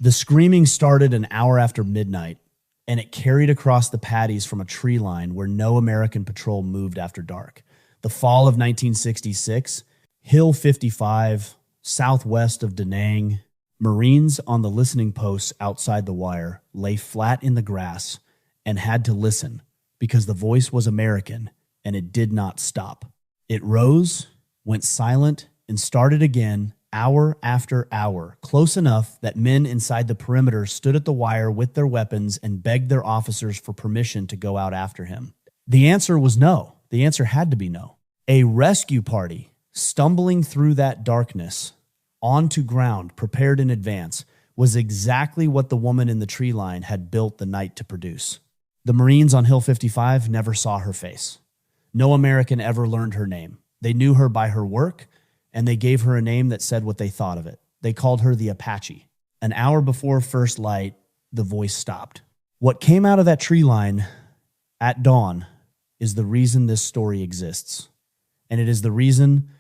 The screaming started an hour after midnight, and it carried across the paddies from a tree line where no American patrol moved after dark. The fall of 1966, Hill 55, southwest of Da Nang, Marines on the listening posts outside the wire lay flat in the grass and had to listen because the voice was American and it did not stop. It rose, went silent, and started again hour after hour, close enough that men inside the perimeter stood at the wire with their weapons and begged their officers for permission to go out after him. The answer was no. The answer had to be no. A rescue party stumbling through that darkness onto ground prepared in advance was exactly what the woman in the tree line had built the night to produce. The Marines on Hill 55 never saw her face. No American ever learned her name. They knew her by her work, and they gave her a name that said what they thought of it. They called her the Apache. An hour before first light, the voice stopped. What came out of that tree line at dawn is the reason this story exists. And it is the reason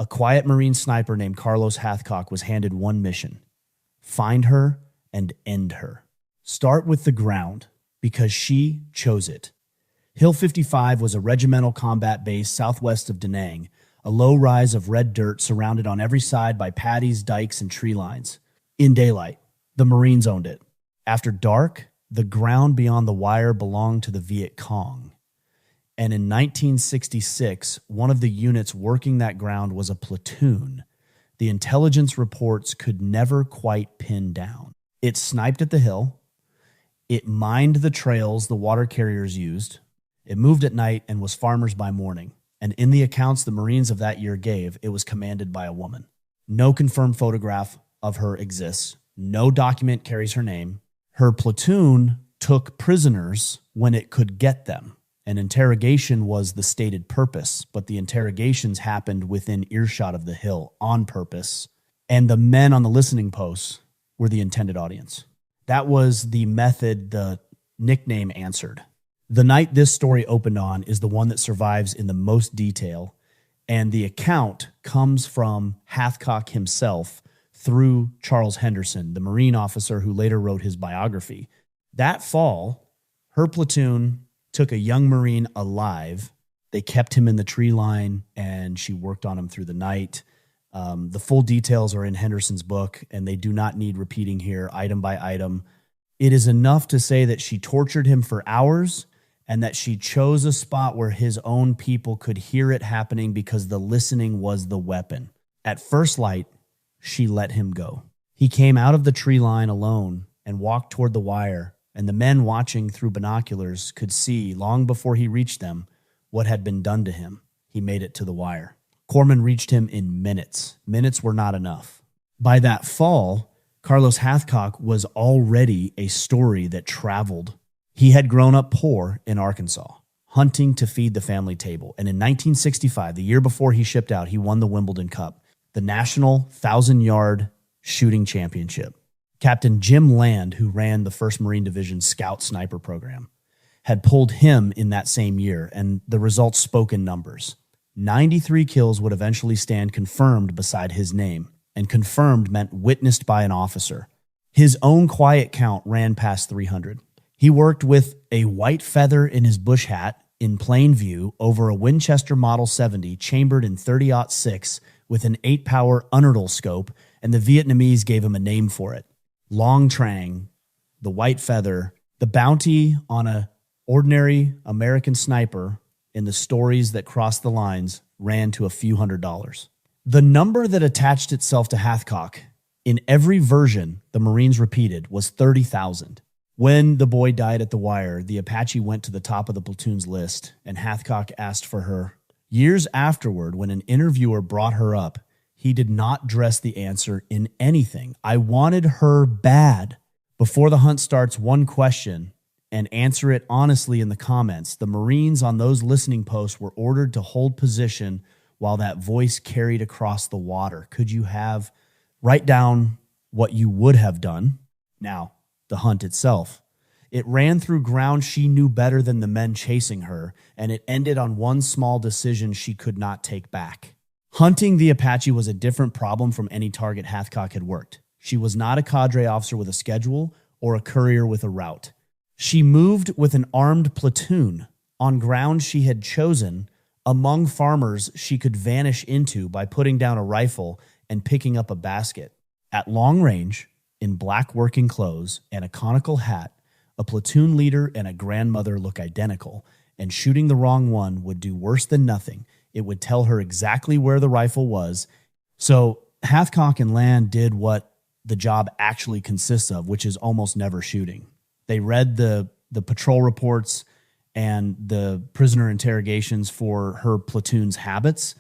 a quiet Marine sniper named Carlos Hathcock was handed one mission: find her and end her. Start with the ground, because she chose it. Hill 55 was a regimental combat base southwest of Da Nang, a low rise of red dirt surrounded on every side by paddies, dikes, and tree lines. In daylight, the Marines owned it. After dark, the ground beyond the wire belonged to the Viet Cong. And in 1966, one of the units working that ground was a platoon the intelligence reports could never quite pin down. It sniped at the hill. It mined the trails the water carriers used. It moved at night and was farmers by morning. And in the accounts the Marines of that year gave, it was commanded by a woman. No confirmed photograph of her exists. No document carries her name. Her platoon took prisoners when it could get them. An interrogation was the stated purpose, but the interrogations happened within earshot of the hill on purpose, and the men on the listening posts were the intended audience. That was the method the nickname answered. The night this story opened on is the one that survives in the most detail, and the account comes from Hathcock himself through Charles Henderson, the Marine officer who later wrote his biography. That fall, her platoon took a young Marine alive. They kept him in the tree line, and she worked on him through the night. The full details are in Henderson's book, and they do not need repeating here item by item. It is enough to say that she tortured him for hours and that she chose a spot where his own people could hear it happening because the listening was the weapon. At first light, she let him go. He came out of the tree line alone and walked toward the wire, and the men watching through binoculars could see, long before he reached them, what had been done to him. He made it to the wire. Corpsmen reached him in minutes. Minutes were not enough. By that fall, Carlos Hathcock was already a story that traveled. He had grown up poor in Arkansas, hunting to feed the family table. And in 1965, the year before he shipped out, he won the Wimbledon Cup, the National 1,000-Yard Shooting Championship. Captain Jim Land, who ran the 1st Marine Division Scout Sniper Program, had pulled him in that same year, and the results spoke in numbers. 93 kills would eventually stand confirmed beside his name, and confirmed meant witnessed by an officer. His own quiet count ran past 300. He worked with a white feather in his bush hat in plain view over a Winchester Model 70 chambered in .30-06 with an 8-power Unertl scope, and the Vietnamese gave him a name for it. Long Trang, the white feather, the bounty on an ordinary American sniper in the stories that crossed the lines ran to a few $100s. The number that attached itself to Hathcock in every version the Marines repeated was 30,000. When the boy died at the wire, the Apache went to the top of the platoon's list, and Hathcock asked for her. Years afterward, when an interviewer brought her up, he did not dress the answer in anything. I wanted her bad. Before the hunt starts, one question, and answer it honestly in the comments. The Marines on those listening posts were ordered to hold position while that voice carried across the water. Could you write down what you would have done? Now, the hunt itself. It ran through ground she knew better than the men chasing her, and it ended on one small decision she could not take back. Hunting the Apache was a different problem from any target Hathcock had worked. She was not a cadre officer with a schedule or a courier with a route. She moved with an armed platoon on ground she had chosen among farmers she could vanish into by putting down a rifle and picking up a basket. At long range, in black working clothes and a conical hat, a platoon leader and a grandmother look identical, and shooting the wrong one would do worse than nothing. It would tell her exactly where the rifle was. So Hathcock and Land did what the job actually consists of, which is almost never shooting. They read the patrol reports and the prisoner interrogations for her platoon's habits.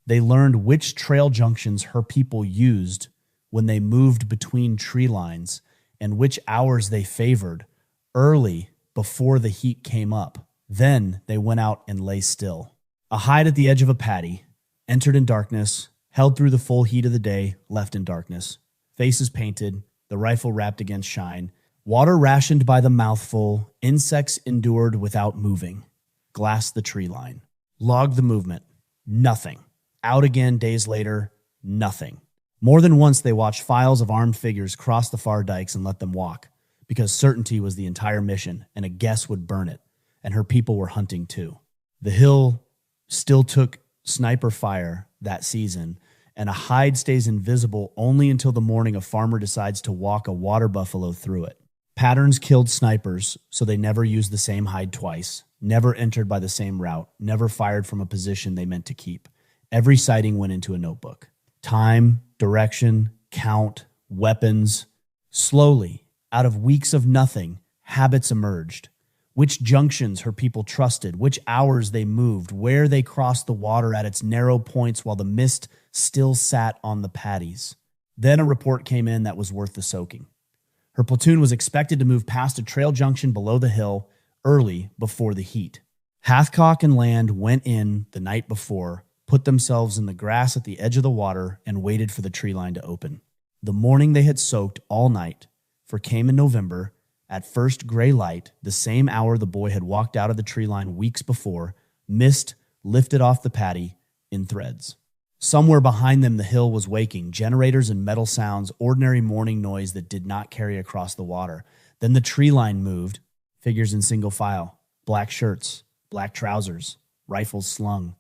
They learned which trail junctions her people used when they moved between tree lines and which hours they favored early before the heat came up. Then they went out and lay still. A hide at the edge of a paddy, entered in darkness, held through the full heat of the day, left in darkness. Faces painted, the rifle wrapped against shine. Water rationed by the mouthful, insects endured without moving. Glassed the tree line. Logged the movement. Nothing. Out again days later. Nothing. More than once they watched files of armed figures cross the far dikes and let them walk, because certainty was the entire mission, and a guess would burn it, and her people were hunting too. The hill still took sniper fire that season, and a hide stays invisible only until the morning a farmer decides to walk a water buffalo through it. Patterns killed snipers, so they never used the same hide twice, never entered by the same route, never fired from a position they meant to keep. Every sighting went into a notebook. Time, direction, count, weapons. Slowly, out of weeks of nothing, habits emerged. Which junctions her people trusted, which hours they moved, where they crossed the water at its narrow points while the mist still sat on the paddies. Then a report came in that was worth the soaking. Her platoon was expected to move past a trail junction below the hill early before the heat. Hathcock and Land went in the night before, put themselves in the grass at the edge of the water, and waited for the tree line to open. The morning they had soaked all night, for came in November, at first gray light, the same hour the boy had walked out of the tree line weeks before, mist lifted off the paddy in threads. Somewhere behind them the hill was waking, generators and metal sounds, ordinary morning noise that did not carry across the water. Then the tree line moved, figures in single file, black shirts, black trousers, rifles slung.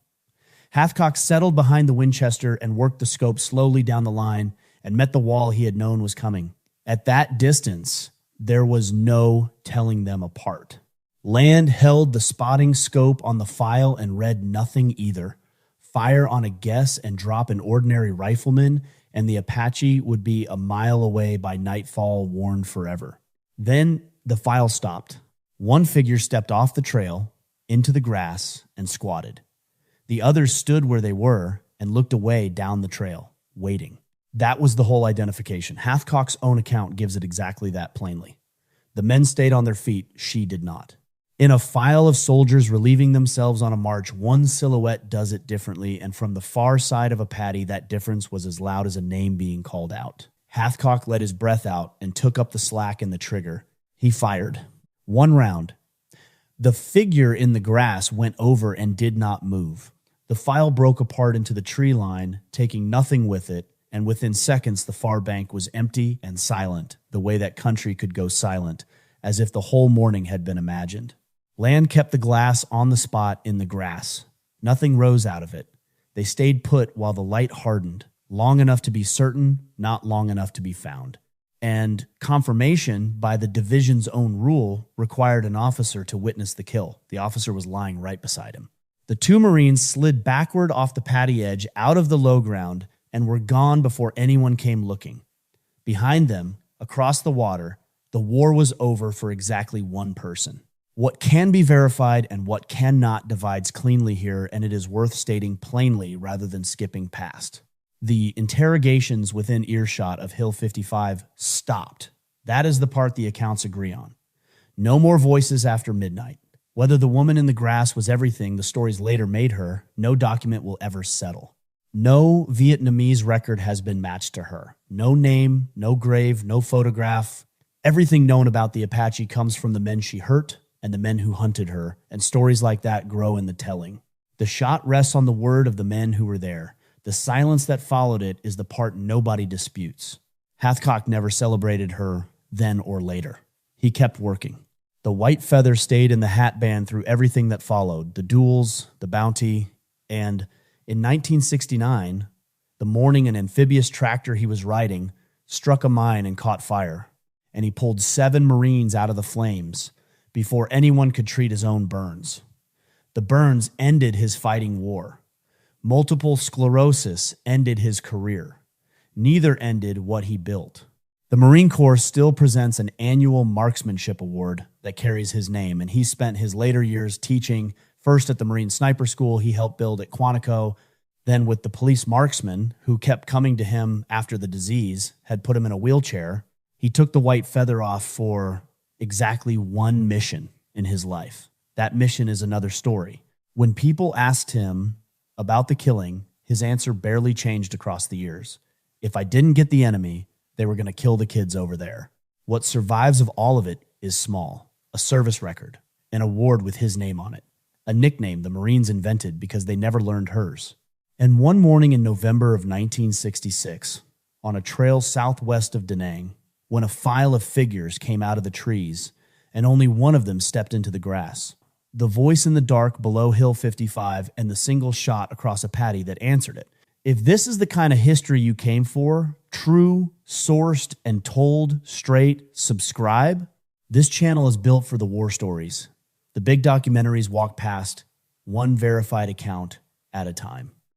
Hathcock settled behind the Winchester and worked the scope slowly down the line and met the wall he had known was coming. At that distance, there was no telling them apart. Land held the spotting scope on the file and read nothing either. Fire on a guess and drop an ordinary rifleman, and the Apache would be a mile away by nightfall, warned forever. Then the file stopped. One figure stepped off the trail into the grass and squatted. The others stood where they were and looked away down the trail, waiting. That was the whole identification. Hathcock's own account gives it exactly that plainly. The men stayed on their feet. She did not. In a file of soldiers relieving themselves on a march, one silhouette does it differently, and from the far side of a paddy, that difference was as loud as a name being called out. Hathcock let his breath out and took up the slack in the trigger. He fired. One round. The figure in the grass went over and did not move. The file broke apart into the tree line, taking nothing with it, and within seconds the far bank was empty and silent, the way that country could go silent, as if the whole morning had been imagined. Land kept the glass on the spot in the grass. Nothing rose out of it. They stayed put while the light hardened, long enough to be certain, not long enough to be found. And confirmation by the division's own rule required an officer to witness the kill. The officer was lying right beside him. The two Marines slid backward off the paddy edge out of the low ground and were gone before anyone came looking. Behind them, across the water, the war was over for exactly one person. What can be verified and what cannot divides cleanly here, and it is worth stating plainly rather than skipping past. The interrogations within earshot of Hill 55 stopped. That is the part the accounts agree on. No more voices after midnight. Whether the woman in the grass was everything the stories later made her, no document will ever settle. No Vietnamese record has been matched to her. No name, no grave, no photograph. Everything known about the Apache comes from the men she hurt and the men who hunted her, and stories like that grow in the telling. The shot rests on the word of the men who were there. The silence that followed it is the part nobody disputes. Hathcock never celebrated her then or later. He kept working. The white feather stayed in the hat band through everything that followed, the duels, the bounty, and in 1969, the morning an amphibious tractor he was riding struck a mine and caught fire, and he pulled 7 Marines out of the flames before anyone could treat his own burns. The burns ended his fighting war. Multiple sclerosis ended his career. Neither ended what he built. The Marine Corps still presents an annual marksmanship award that carries his name, and he spent his later years teaching, first at the Marine Sniper School he helped build at Quantico, then with the police marksman who kept coming to him after the disease had put him in a wheelchair. He took the white feather off for exactly one mission in his life. That mission is another story. When people asked him about the killing, his answer barely changed across the years. If I didn't get the enemy, they were going to kill the kids over there. What survives of all of it is small, a service record, an award with his name on it, a nickname the Marines invented because they never learned hers. And one morning in November of 1966, on a trail southwest of Da Nang, when a file of figures came out of the trees and only one of them stepped into the grass, the voice in the dark below Hill 55 and the single shot across a paddy that answered it. If this is the kind of history you came for, true, sourced, and told straight, subscribe. This channel is built for the war stories. The big documentaries walk past, one verified account at a time.